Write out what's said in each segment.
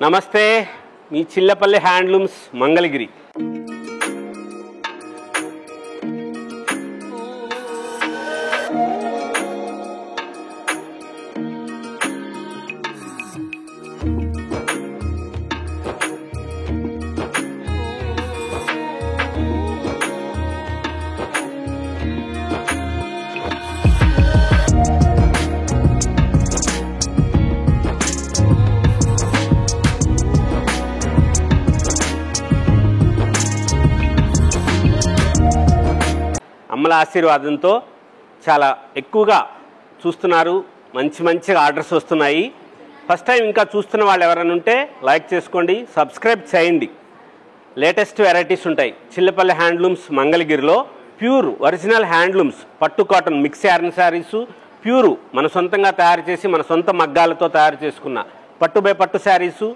నమస్తే, మీ చిల్లపల్లి హ్యాండ్లూమ్స్ మంగళగిరి. అమ్మల ఆశీర్వాదంతో చాలా ఎక్కువగా చూస్తున్నారు, మంచి ఆర్డర్స్ వస్తున్నాయి. ఫస్ట్ టైం ఇంకా చూస్తున్న వాళ్ళు ఎవరైనా ఉంటే లైక్ చేసుకోండి, సబ్స్క్రైబ్ చేయండి. లేటెస్ట్ వెరైటీస్ ఉంటాయి చిల్లపల్లి హ్యాండ్లూమ్స్ మంగళగిరిలో. ప్యూర్ ఒరిజినల్ హ్యాండ్లూమ్స్, పట్టు cotton mix yarn saris, pure మన సొంతంగా తయారు చేసి మన సొంత మగ్గాలతో తయారు చేసుకున్న పట్టు బై పట్టు శారీసు,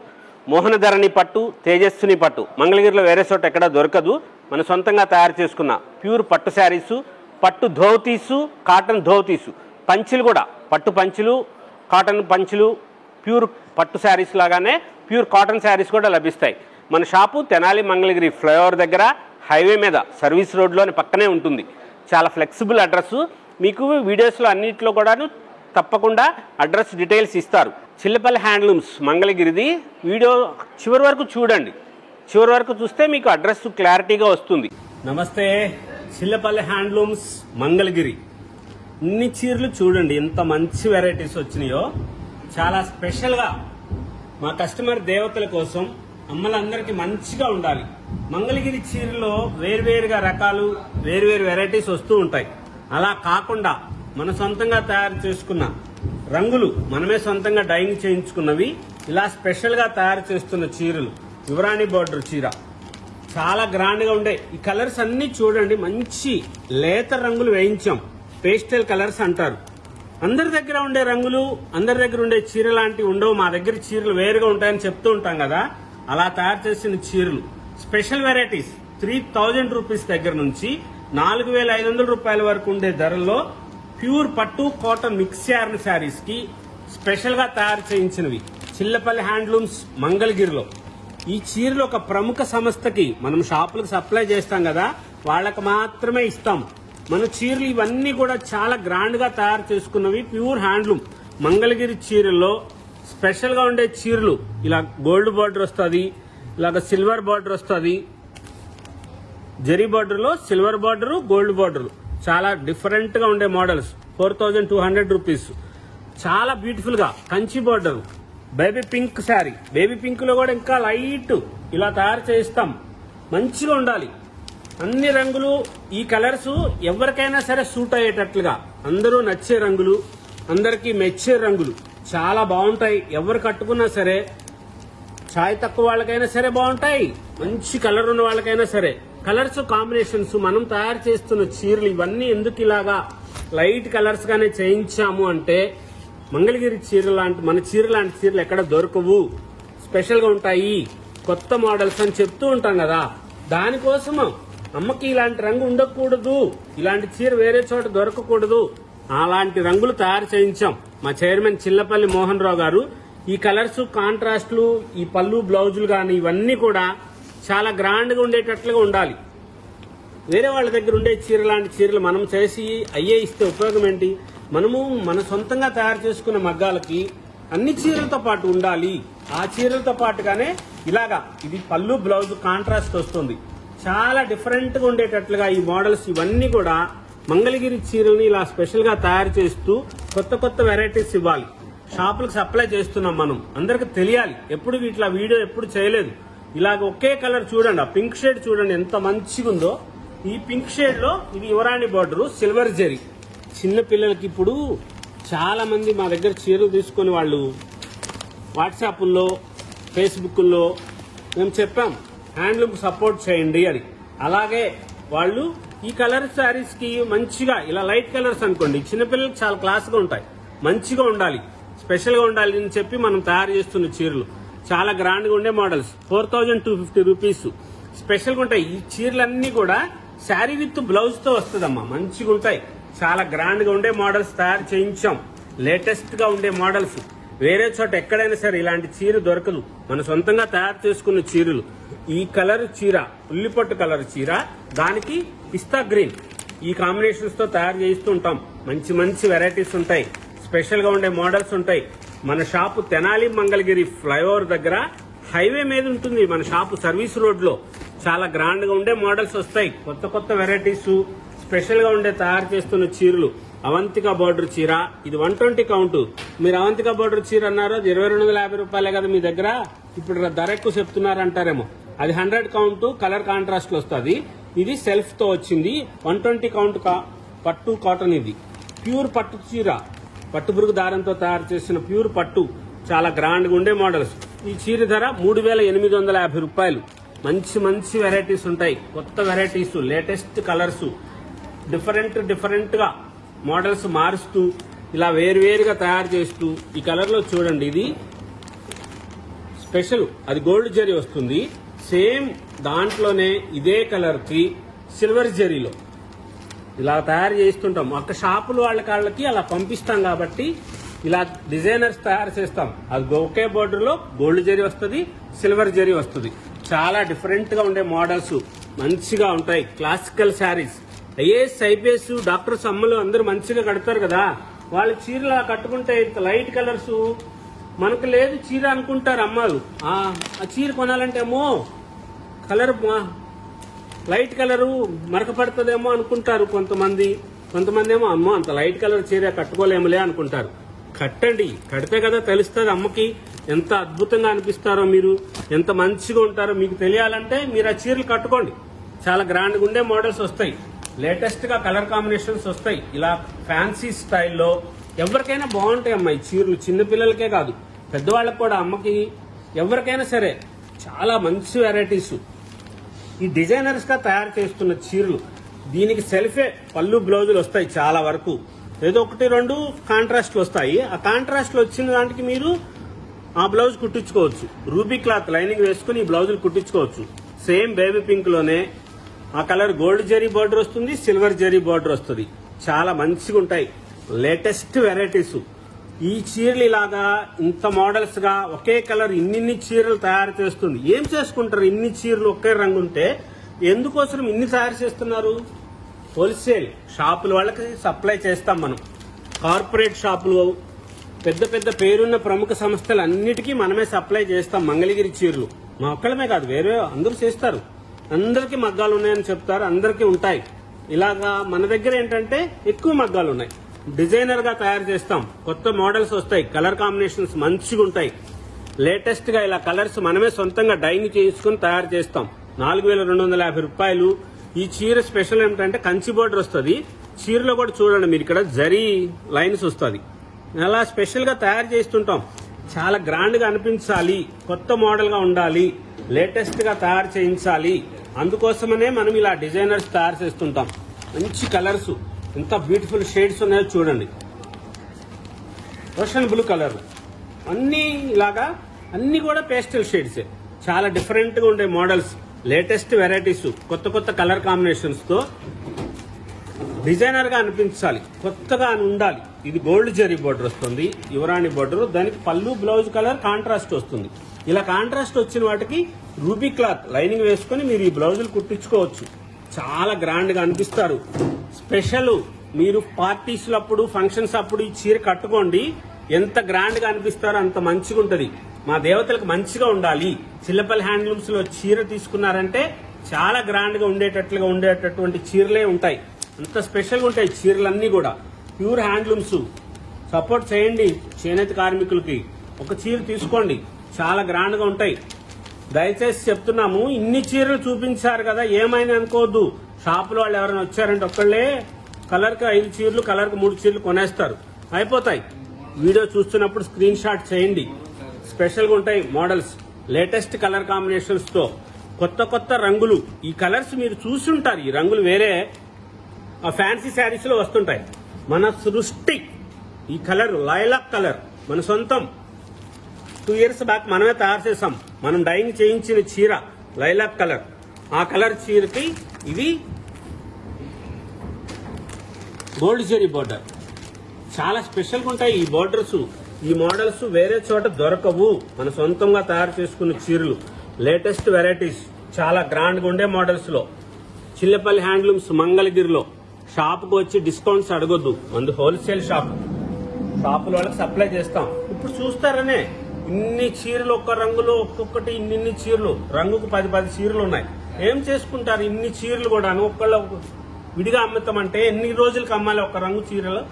మోహనధరణి పట్టు, తేజస్విని పట్టు. మంగళగిరిలో వేరే చోట ఎక్కడ దొరకదు. మన సొంతంగా తయారు చేసుకున్న ప్యూర్ పట్టు శారీసు, పట్టు ధోతీసు, కాటన్ ధోతీసు, పంచులు కూడా పట్టు పంచులు, కాటన్ పంచులు, ప్యూర్ పట్టు శారీస్ లాగానే ప్యూర్ కాటన్ శారీస్ కూడా లభిస్తాయి. మన షాపు తెనాలి మంగళగిరి ఫ్లైఓవర్ దగ్గర హైవే మీద సర్వీస్ రోడ్లోని పక్కనే ఉంటుంది. చాలా ఫ్లెక్సిబుల్ అడ్రస్. మీకు వీడియోస్లో అన్నింటిలో కూడాను తప్పకుండా అడ్రస్ డీటెయిల్స్ ఇస్తారు. చిల్లపల్లి హ్యాండ్లూమ్స్ మంగళగిరిది వీడియో చివరి వరకు చూడండి. చివరి వరకు చూస్తే మీకు అడ్రస్ క్లారిటీగా వస్తుంది. నమస్తే, చిల్లపల్లి హ్యాండ్లూమ్స్ మంగళగిరి. ఇన్ని చీరలు చూడండి, ఎంత మంచి వెరైటీస్ వచ్చినాయో. చాలా స్పెషల్గా మా కస్టమర్ దేవతల కోసం, అమ్మలందరికీ మంచిగా ఉండాలి. మంగళగిరి చీరలో వేరువేరుగా రకాలు, వేరువేరు వెరైటీస్ వస్తూ ఉంటాయి. అలా కాకుండా మన సొంతంగా తయారు చేసుకున్న రంగులు, మనమే సొంతంగా డైయింగ్ చేయించుకున్నవి, ఇలా స్పెషల్గా తయారు చేస్తున్న చీరలు. యువరాణి బార్డర్ చీర చాలా గ్రాండ్గా ఉండే ఈ కలర్స్ అన్ని చూడండి. మంచి లేత రంగులు వేయించాం, పేస్టల్ కలర్స్ అంటారు. అందరి దగ్గర ఉండే రంగులు, అందరి దగ్గర ఉండే చీర లాంటివి ఉండవు. మా దగ్గర చీరలు వేరుగా ఉంటాయని చెప్తూ ఉంటాం కదా, అలా తయారు చేసిన చీరలు. స్పెషల్ వెరైటీస్ 3000 రూపీస్ దగ్గర నుంచి 4500 రూపాయల వరకు ఉండే ధరల్లో ప్యూర్ పట్టు కాటన్ మిక్స్ యార్న్ శారీస్ కి స్పెషల్ గా తయారు చేయించినవి చిల్లపల్లి హ్యాండ్లూమ్స్ మంగళగిరిలో. ఈ చీరలు ఒక ప్రముఖ సంస్థకి మనం షాపులకు సప్లై చేస్తాం కదా, వాళ్ళకి మాత్రమే ఇస్తాం. మన చీరలు ఇవన్నీ కూడా చాలా గ్రాండ్ గా తయారు చేసుకున్నవి, ప్యూర్ హ్యాండ్లూమ్ మంగళగిరి చీరల్లో. స్పెషల్ గా ఉండే చీరలు ఇలా గోల్డ్ బార్డర్ వస్తుంది, ఇలాగ సిల్వర్ బార్డర్ వస్తుంది. జరీ బార్డర్ లో సిల్వర్ బార్డర్, గోల్డ్ బార్డర్, చాలా డిఫరెంట్ గా ఉండే మోడల్స్. 4200 రూపీస్. చాలా బ్యూటిఫుల్ గా Kanchi border, baby pink sari. Baby pink లో కూడా ఇంకా లైట్ ఇలా తయారు చేయిస్తాం. మంచిగా ఉండాలి. అన్ని రంగులు, ఈ కలర్స్ ఎవరికైనా సరే సూట్ అయ్యేటట్లుగా, అందరూ నచ్చే రంగులు, అందరికీ మెచ్చే రంగులు చాలా బాగుంటాయి. ఎవరు కట్టుకున్నా సరే, ఛాయ్ తక్కువ వాళ్ళకైనా సరే బాగుంటాయి, మంచి కలర్ ఉన్న వాళ్ళకైనా సరే. కలర్స్ కాంబినేషన్స్, మనం తయారు చేస్తున్న చీరలు ఇవన్నీ ఎందుకు ఇలాగా లైట్ కలర్స్ గానే చేయించాము అంటే, మంగళగిరి చీర లాంటి, మన చీర లాంటి చీరలు ఎక్కడ దొరకవు, స్పెషల్ గా ఉంటాయి, కొత్త మోడల్స్ అని చెప్తూ ఉంటాం కదా. దానికోసం అమ్మకి ఇలాంటి రంగు ఉండకూడదు, ఇలాంటి చీర వేరే చోట దొరకకూడదు, అలాంటి రంగులు తయారు చేయించాం మా చైర్మన్ చిల్లపల్లి మోహన్ రావు గారు. ఈ కలర్స్, కాంట్రాస్ట్లు, ఈ పళ్ళు బ్లౌజులు కానీ ఇవన్నీ కూడా చాలా గ్రాండ్ గా ఉండేటట్లుగా ఉండాలి. వేరే వాళ్ళ దగ్గర ఉండే చీర లాంటి చీరలు మనం చేసి అయ్యే ఇస్తే ఉపయోగం ఏంటి? మనము మన సొంతంగా తయారు చేసుకున్న మగ్గాలకి అన్ని చీరలతో పాటు ఉండాలి. ఆ చీరలతో పాటుగానే ఇలాగా ఇది పళ్ళు బ్లౌజ్ కాంట్రాస్ట్ వస్తుంది. చాలా డిఫరెంట్ గా ఉండేటట్లుగా ఈ మోడల్స్ ఇవన్నీ కూడా మంగళగిరి చీరల్ని ఇలా స్పెషల్ గా తయారు చేస్తూ కొత్త వెరైటీస్ ఇవ్వాలి. షాపులకు సప్లై చేస్తున్నాం మనం, అందరికి తెలియాలి. ఎప్పుడు ఇట్లా వీడియో ఎప్పుడు చేయలేదు. ఇలాగ ఒకే కలర్ చూడండి, ఆ పింక్ షేడ్ చూడండి ఎంత మంచిగా ఉందో. ఈ పింక్ షేడ్ లో ఇది యువరాణి బార్డర్, సిల్వర్ జరీ. చిన్న పిల్లలకి ఇప్పుడు చాలా మంది మా దగ్గర చీరలు తీసుకుని వాళ్ళు వాట్సాప్ల్లో, ఫేస్బుక్లో మేము చెప్పాం హ్యాండ్లూమ్ సపోర్ట్ చేయండి అని. అలాగే వాళ్ళు ఈ కలర్ శారీస్ కి మంచిగా ఇలా లైట్ కలర్స్ అనుకోండి, చిన్నపిల్లలకి చాలా క్లాస్ గా ఉంటాయి, మంచిగా ఉండాలి, స్పెషల్ గా ఉండాలి అని చెప్పి మనం తయారు చేస్తున్న చీరలు చాలా గ్రాండ్ గా ఉండే మోడల్స్. 4250 రూపీస్ స్పెషల్ గా ఉంటాయి. ఈ చీరలన్నీ కూడా శారీ విత్ బ్లౌజ్ తో వస్తుందమ్మా, మంచిగా ఉంటాయి. చాలా గ్రాండ్ గా ఉండే మోడల్స్ తయారు చేయించాం, లేటెస్ట్ గా ఉండే మోడల్స్. వేరే చోట ఎక్కడైనా సరే ఇలాంటి చీర దొరకదు. మన సొంతంగా తయారు చేసుకున్న చీరలు. ఈ కలర్ చీర, ఉల్లిపొట్టు కలర్ చీర, దానికి పిస్తా గ్రీన్, ఈ కాంబినేషన్స్ తో తయారు చేస్తూ ఉంటాం. మంచి మంచి వెరైటీస్ ఉంటాయి, స్పెషల్ గా ఉండే మోడల్స్ ఉంటాయి. మన షాపు తెనాలి మంగళగిరి ఫ్లైఓవర్ దగ్గర హైవే మీద ఉంటుంది. మన షాపు సర్వీస్ రోడ్ లో చాలా గ్రాండ్ గా ఉండే మోడల్స్ వస్తాయి. కొత్త కొత్త వెరైటీస్, స్పెషల్ గా ఉండే తయారు చేస్తున్న చీరలు. అవంతిక బోర్డర్ చీర, ఇది 120 కౌంట్. మీరు అవంతిక బోర్డర్ చీర అన్నారు, అది 2250 రూపాయలే కదా మీ దగ్గర. ఇప్పుడు ధర ఎక్కువ చెప్తున్నారంటారేమో. అది 100 కౌంట్ కలర్ కాంట్రాస్ట్ లో వస్తుంది. ఇది సెల్ఫ్ తో వచ్చింది. 120 కౌంట్ పట్టు కాటన్. ఇది ప్యూర్ పట్టు చీర, పట్టుబురుగు దారంతో తయారు చేసిన ప్యూర్ పట్టు. చాలా గ్రాండ్ గా ఉండే మోడల్స్. ఈ చీర ధర 3850 రూపాయలు. మంచి మంచి వెరైటీస్ ఉంటాయి, కొత్త వెరైటీస్, లేటెస్ట్ కలర్స్, డిఫరెంట్ గా మోడల్స్ మారుస్తూ ఇలా వేరువేరుగా తయారు చేస్తూ. ఈ కలర్ లో చూడండి, ఇది స్పెషల్, అది గోల్డ్ జరీ వస్తుంది. సేమ్ దాంట్లోనే ఇదే కలర్ కి సిల్వర్ జరీలో ఇలా తయారు చేస్తుంటాం. ఒక షాపులు వాళ్ళకి అలా పంపిస్తాం కాబట్టి ఇలా డిజైనర్స్ తయారు చేస్తాం. అది ఒకే బోర్డర్ లో గోల్డ్ జరీ వస్తుంది, సిల్వర్ జరీ వస్తుంది. చాలా డిఫరెంట్ గా ఉండే మోడల్స్ మంచిగా ఉంటాయి. Classical saris, IAS, IPS, doctors అమ్మలు అందరూ మంచిగా కడతారు కదా. వాళ్ళ చీరలు కట్టుకుంటే లైట్ కలర్స్ మనకు లేదు చీర అనుకుంటారు అమ్మాలు. ఆ చీర కొనాలంటే ఏమో కలర్ లైట్ కలరు మరక పడుతుందేమో అనుకుంటారు కొంతమంది. ఏమో అమ్మో అంత లైట్ కలర్ చీర కట్టుకోలేములే అనుకుంటారు. కట్టండి, కడితే కదా తెలుస్తుంది అమ్మకి ఎంత అద్భుతంగా అనిపిస్తారో, మీరు ఎంత మంచిగా ఉంటారో. మీకు తెలియాలంటే మీరు ఆ చీరలు కట్టుకోండి. చాలా గ్రాండ్ గా ఉండే మోడల్స్ వస్తాయి, లేటెస్ట్ గా కలర్ కాంబినేషన్స్ వస్తాయి. ఇలా ఫ్యాన్సీ స్టైల్లో ఎవరికైనా బాగుంటాయి అమ్మాయి చీరలు. చిన్నపిల్లలకే కాదు, పెద్దవాళ్ళకి కూడా, అమ్మకి ఎవరికైనా సరే చాలా మంచి వెరైటీస్. ఈ డిజైనర్స్ గా తయారు చేస్తున్న చీరలు. దీనికి సెల్ఫే పళ్ళు బ్లౌజులు వస్తాయి చాలా వరకు. ఏదో 1-2 కాంట్రాస్ట్లు వస్తాయి. ఆ కాంట్రాస్ట్లు వచ్చిన దానికి మీరు ఆ బ్లౌజ్ కుట్టించుకోవచ్చు. రూబీ క్లాత్ లైనింగ్ వేసుకుని ఈ బ్లౌజులు కుట్టించుకోవచ్చు. సేమ్ బేబీ పింక్ లోనే ఆ కలర్ గోల్డ్ జరీ బార్డర్ వస్తుంది, సిల్వర్ జరీ బార్డర్ వస్తుంది. చాలా మంచిగా ఉంటాయి, లేటెస్ట్ వెరైటీస్. ఈ చీరలు ఇలాగా ఇంత మోడల్స్ గా ఒకే కలర్ ఇన్ని చీరలు తయారు చేస్తుంది. ఏం చేసుకుంటారు ఇన్ని చీరలు ఒకే రంగు ఉంటే? ఎందుకోసం ఇన్ని తయారు చేస్తున్నారు? హోల్సేల్ షాపుల వాళ్ళకి సప్లై చేస్తాం మనం. కార్పొరేట్ షాపులు, పెద్ద పెద్ద పేరున్న ప్రముఖ సంస్థలు అన్నిటికీ మనమే సప్లై చేస్తాం మంగళగిరి చీరలు. మా ఒక్కళ్ళమే కాదు, వేరే అందరూ చేస్తారు. అందరికీ మగ్గాలు ఉన్నాయని చెప్తారు, అందరికీ ఉంటాయి. ఇలాగా మన దగ్గర ఏంటంటే ఎక్కువ మగ్గాలు ఉన్నాయి. డిజైనర్ గా తయారు చేస్తాం, కొత్త మోడల్స్ వస్తాయి, కలర్ కాంబినేషన్స్ మంచిగా ఉంటాయి. లేటెస్ట్ గా ఇలా కలర్స్ మనమే సొంతంగా డైని చేసుకుని తయారు చేస్తాం. 4250 రూపాయలు. ఈ చీర స్పెషల్ ఏమిటంటే కంచి బోర్డర్ వస్తుంది. చీరలో కూడా చూడండి మీరు, ఇక్కడ జరీ లైన్స్ వస్తుంది. అలా స్పెషల్ గా తయారు చేస్తుంటాం. చాలా గ్రాండ్ గా అనిపించాలి, కొత్త మోడల్ గా ఉండాలి, లేటెస్ట్ గా తయారు చేయించాలి. అందుకోసమనే మనం ఇలా డిజైనర్స్ తయారు చేస్తుంటాం. మంచి కలర్స్, ఎంత బ్యూటిఫుల్ షేడ్స్ ఉన్నాయో చూడండి. ఓషన్ బ్లూ కలర్, అన్ని ఇలాగా అన్ని కూడా పేస్టల్ షేడ్సే. చాలా డిఫరెంట్ గా ఉండే మోడల్స్, లేటెస్ట్ వెరైటీస్, కొత్త కొత్త కలర్ కాంబినేషన్స్ తో డిజైనర్ గా అనిపించాలి, కొత్తగా ఉండాలి. ఇది గోల్డ్ జరీ బోర్డర్ వస్తుంది, యువరాణి బోర్డర్. దానికి పళ్ళు బ్లౌజ్ కలర్ కాంట్రాస్ట్ వస్తుంది. ఇలా కాంట్రాస్ట్ వచ్చిన వాటికి రూబీ క్లాత్ లైనింగ్ వేసుకుని మీరు ఈ బ్లౌజులు కుట్టించుకోవచ్చు. చాలా గ్రాండ్ గా అనిపిస్తారు. స్పెషల్ మీరు పార్టీస్లప్పుడు, ఫంక్షన్స్ అప్పుడు ఈ చీర కట్టుకోండి. ఎంత గ్రాండ్ గా అనిపిస్తారో అంత మంచిగా ఉంటది. మా దేవతలకు మంచిగా ఉండాలి. చిల్లపల్లి హ్యాండ్లూమ్స్ లో చీర తీసుకున్నారంటే చాలా గ్రాండ్ గా ఉండేటటువంటి చీరలే ఉంటాయి. అంత స్పెషల్ గా ఉంటాయి చీరలన్నీ కూడా. Pure handlooms. సపోర్ట్ చేయండి చేనేత కార్మికులకి. ఒక చీర తీసుకోండి, చాలా గ్రాండ్ గా ఉంటాయి. దయచేసి చెప్తున్నాము, ఇన్ని చీరలు చూపించారు కదా ఏమైనా అనుకోవద్దు. షాపులో వాళ్ళు ఎవరైనా వచ్చారంటే ఒక్కళ్ళే కలర్ కి 5 చీరలు, కలర్ కి 3 చీరలు కొనేస్తారు, అయిపోతాయి. వీడియో చూస్తున్నప్పుడు స్క్రీన్ షాట్ చేయండి. స్పెషల్ గా ఉంటాయి మోడల్స్, లేటెస్ట్ కలర్ కాంబినేషన్స్ తో, కొత్త కొత్త రంగులు. ఈ కలర్స్ మీరు చూసి ఉంటారు, ఈ రంగులు వేరే ఆ ఫ్యాన్సీ శారీస్ లో వస్తుంటాయి. మన సృష్టి ఈ కలర్, లైలాక్ కలర్ మన సొంతం. 2 ఇయర్స్ బ్యాక్ మనమే తయారు చేసాం. మనం డైయింగ్ చేయించిన చీర లైలాక్ కలర్. ఆ కలర్ చీరకి ఇది గోల్డ్ జరీ బోర్డర్. చాలా స్పెషల్ గా ఉంటాయి ఈ బోర్డర్స్. ఈ మోడల్స్ వేరే చోట దొరకవు. మన సొంతంగా తయారు చేసుకున్న చీరలు, లేటెస్ట్ వెరైటీస్, చాలా గ్రాండ్గా ఉండే మోడల్స్ లో చిల్లపల్లి హ్యాండ్లూమ్స్ మంగళగిరిలో. షాప్కి వచ్చి డిస్కౌంట్స్ అడగొద్దు, మంది హోల్సేల్ షాపుల వాళ్ళకి సప్లై చేస్తాం. ఇప్పుడు చూస్తారనే ఇన్ని చీరలు, ఒక్క రంగులో ఒక్కొక్కటి ఇన్ని చీరలు, రంగుకు 10 చీరలు ఉన్నాయి. ఏం చేసుకుంటారు ఇన్ని చీరలు కూడా? ఒక్కళ్ళ విడిగా అమ్ముతామంటే ఎన్ని రోజులకి అమ్మాలి ఒక రంగు చీరలు?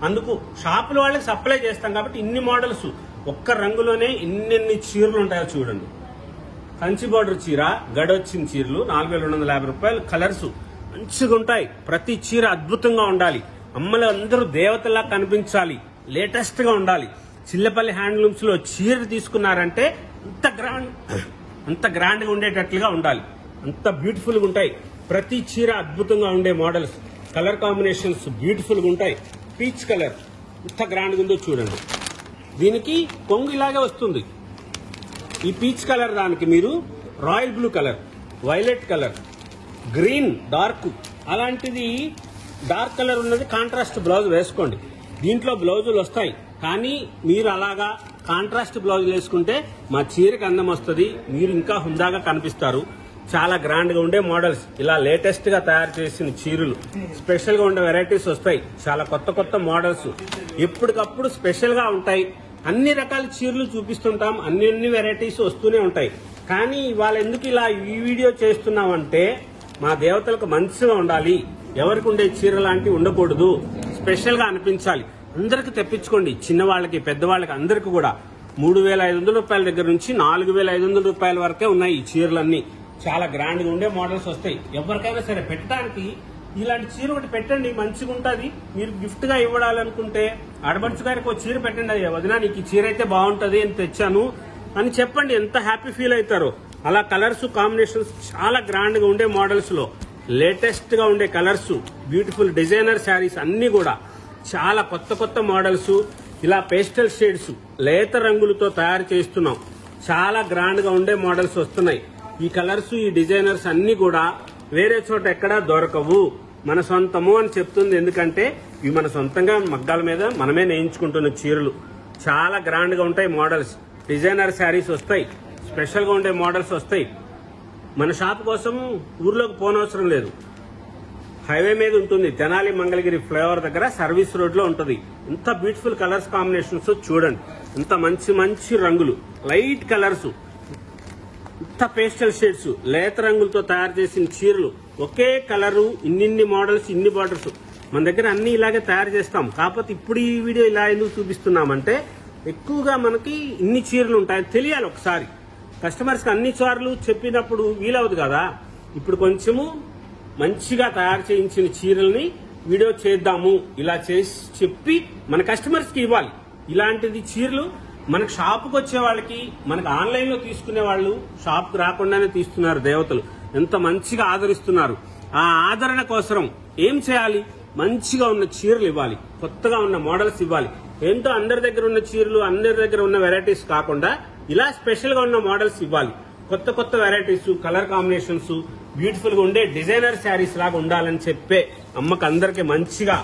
అందుకు షాపుల వాళ్ళకి సప్లై చేస్తాం కాబట్టి ఇన్ని మోడల్స్, ఒక్క రంగులోనే ఇన్ని చీరలు ఉంటాయో చూడండి. కంచి బోర్డర్ చీర, గడొచ్చిన చీరలు 4250 రూపాయలు. కలర్స్ మంచిగా ఉంటాయి. ప్రతి చీర అద్భుతంగా ఉండాలి. అమ్మలు అందరూ దేవతలా కనిపించాలి, లేటెస్ట్ గా ఉండాలి. చిల్లపల్లి హ్యాండ్లూమ్స్ లో చీర తీసుకున్నారంటే అంత గ్రాండ్ గా ఉండేటట్లుగా ఉండాలి, అంత బ్యూటిఫుల్ గా ఉంటాయి. ప్రతి చీర అద్భుతంగా ఉండే మోడల్స్, కలర్ కాంబినేషన్స్ బ్యూటిఫుల్ గా ఉంటాయి. పీచ్ కలర్ ఎంత గ్రాండ్ గా ఉందో చూడండి. దీనికి కొంగు ఇలాగే వస్తుంది. ఈ పీచ్ కలర్ దానికి మీరు royal blue colour, violet colour, green dark, అలాంటిది డార్క్ కలర్ ఉన్నది కాంట్రాస్ట్ బ్లౌజ్ వేసుకోండి. దీంట్లో బ్లౌజులు వస్తాయి, కానీ మీరు అలాగా కాంట్రాస్ట్ బ్లౌజ్ వేసుకుంటే మా చీరకి అందం వస్తుంది, మీరు ఇంకా హుందాగా కనిపిస్తారు. చాలా గ్రాండ్ గా ఉండే మోడల్స్, ఇలా లేటెస్ట్ గా తయారు చేసిన చీరలు, స్పెషల్ గా ఉండే వెరైటీస్ వస్తాయి. చాలా కొత్త మోడల్స్ ఎప్పటికప్పుడు స్పెషల్ గా ఉంటాయి. అన్ని రకాల చీరలు చూపిస్తుంటాం, అన్ని వెరైటీస్ వస్తూనే ఉంటాయి. కానీ ఇవాళ ఎందుకు ఇలా ఈ వీడియో చేస్తున్నామంటే, మా దేవతలకు మంచిగా ఉండాలి, ఎవరికి ఉండే చీర లాంటివి ఉండకూడదు, స్పెషల్ గా అనిపించాలి. అందరికి తెప్పించుకోండి, చిన్నవాళ్ళకి పెద్దవాళ్ళకి అందరికి కూడా. 3500 రూపాయల దగ్గర నుంచి 4500 రూపాయల వరకే ఉన్నాయి ఈ చీరలన్నీ. చాలా గ్రాండ్ గా ఉండే మోడల్స్ వస్తాయి. ఎవరికైనా సరే పెట్టడానికి ఇలాంటి చీర ఒకటి పెట్టండి, మంచిగా ఉంటుంది. మీరు గిఫ్ట్ గా ఇవ్వడాలనుకుంటే ఆడబడుచు గారికి ఒక చీర పెట్టండి, అయ్యా వదినా నీకు ఈ చీర అయితే బాగుంటది అని తెచ్చాను అని చెప్పండి, ఎంత హ్యాపీ ఫీల్ అవుతారో. అలా కలర్స్ కాంబినేషన్స్ చాలా గ్రాండ్ గా ఉండే మోడల్స్ లో లేటెస్ట్ గా ఉండే కలర్స్, బ్యూటిఫుల్ డిజైనర్ శారీస్ అన్ని కూడా చాలా కొత్త మోడల్స్. ఇలా పేస్టల్ షేడ్స్, లేత రంగులతో తయారు చేస్తున్నాం. చాలా గ్రాండ్ గా ఉండే మోడల్స్ వస్తున్నాయి. ఈ కలర్స్, ఈ డిజైనర్స్ అన్ని కూడా వేరే చోట ఎక్కడా దొరకవు, మన సొంతము అని చెప్తుంది. ఎందుకంటే ఇవి మన సొంతంగా మగ్గాల మీద మనమే నేయించుకుంటున్న చీరలు. చాలా గ్రాండ్ గా ఉంటాయి మోడల్స్. డిజైనర్ శారీస్ వస్తాయి, స్పెషల్ గా ఉండే మోడల్స్ వస్తాయి. మన షాప్ కోసం ఊర్లోకి పోనవసరం లేదు, హైవే మీద ఉంటుంది. తెనాలి మంగళగిరి ఫ్లైఓవర్ దగ్గర సర్వీస్ రోడ్ లో ఉంటుంది. ఎంత బ్యూటిఫుల్ కలర్స్ కాంబినేషన్స్ చూడండి, ఎంత మంచి రంగులు, లైట్ కలర్స్, ఇంత పేస్టల్ షేడ్స్, లేత రంగులతో తయారు చేసిన చీరలు. ఒకే కలరు, ఇన్ని మోడల్స్, ఇన్ని బార్డర్స్. మన దగ్గర అన్ని ఇలాగే తయారు చేస్తాం. కాకపోతే ఇప్పుడు ఈ వీడియో ఇలా ఎందుకు చూపిస్తున్నామంటే, ఎక్కువగా మనకి ఇన్ని చీరలు ఉంటాయని తెలియాలి. ఒకసారి కస్టమర్స్ కి అన్ని సార్లు చెప్పినప్పుడు వీలవదు కదా. ఇప్పుడు కొంచెము మంచిగా తయారు చేయించిన చీరల్ని వీడియో చేద్దాము, ఇలా చేసి చెప్పి మన కస్టమర్స్ కి ఇవ్వాలి. ఇలాంటిది చీరలు మనకు షాపుకి వచ్చే వాళ్ళకి, మనకు ఆన్లైన్ లో తీసుకునే వాళ్ళు షాప్కి రాకుండానే తీస్తున్నారు. దేవతలు ఎంత మంచిగా ఆదరిస్తున్నారు. ఆ ఆదరణ కోసం ఏం చేయాలి? మంచిగా ఉన్న చీరలు ఇవ్వాలి, కొత్తగా ఉన్న మోడల్స్ ఇవ్వాలి. ఏంటో అందరి దగ్గర ఉన్న చీరలు, అందరి దగ్గర ఉన్న వెరైటీస్ కాకుండా ఇలా స్పెషల్ గా ఉన్న మోడల్స్ ఇవ్వాలి. కొత్త వెరైటీస్, కలర్ కాంబినేషన్స్, బ్యూటిఫుల్ గా ఉండే డిజైనర్ శారీస్ లాగా ఉండాలని చెప్పే అమ్మకు అందరికి మంచిగా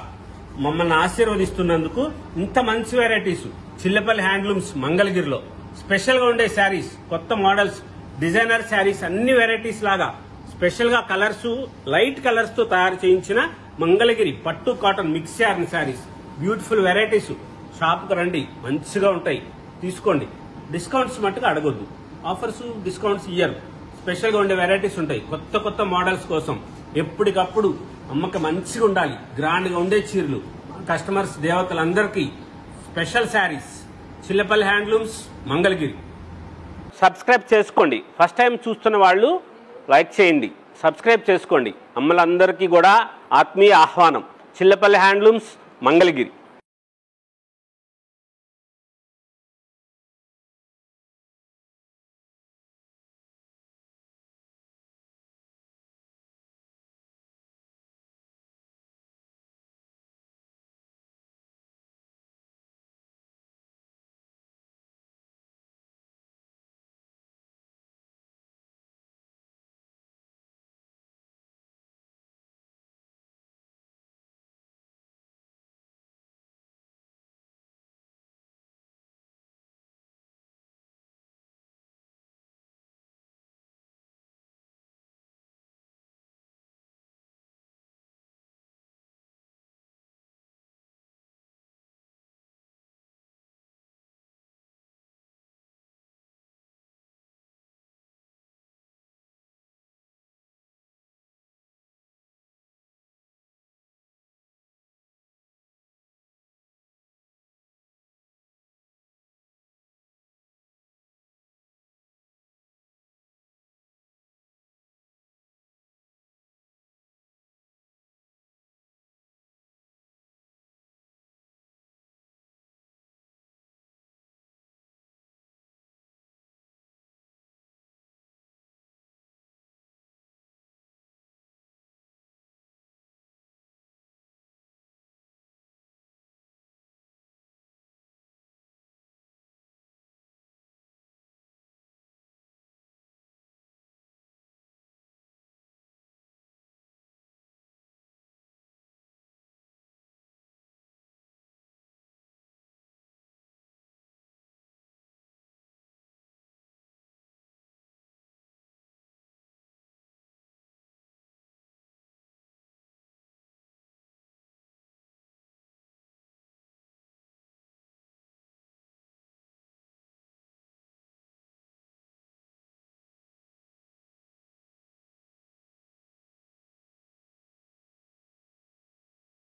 మమ్మల్ని ఆశీర్వదిస్తున్నందుకు ఇంత మంచి వెరైటీస్ చిల్లపల్లి హ్యాండ్లూమ్స్ మంగళగిరిలో స్పెషల్ గా ఉండే శారీస్, కొత్త మోడల్స్, డిజైనర్ శారీస్ అన్ని వెరైటీస్ లాగా స్పెషల్ గా కలర్స్, లైట్ కలర్స్ తో తయారు చేయించిన మంగళగిరి పట్టు cotton mix yarn saris, beautiful varieties. Shop కు రండి, మంచిగా ఉంటాయి, తీసుకోండి. డిస్కౌంట్స్ మట్టుగా అడగొద్దు, ఆఫర్స్ డిస్కౌంట్స్ ఇయ్యరు. స్పెషల్ గా ఉండే వెరైటీస్ ఉంటాయి. కొత్త మోడల్స్ కోసం ఎప్పటికప్పుడు అమ్మకి మంచిగా ఉండాలి, గ్రాండ్ గా ఉండే చీరలు. కస్టమర్స్ దేవతలందరికీ special saris, Chillapalli handlooms Mangalagiri. Subscribe చేసుకోండి. ఫస్ట్ టైం చూస్తున్న వాళ్ళు లైక్ చేయండి, సబ్స్క్రైబ్ చేసుకోండి. అమ్మలందరికీ కూడా ఆత్మీయ ఆహ్వానం. చిల్లపల్లి హ్యాండ్లూమ్స్ మంగళగిరి.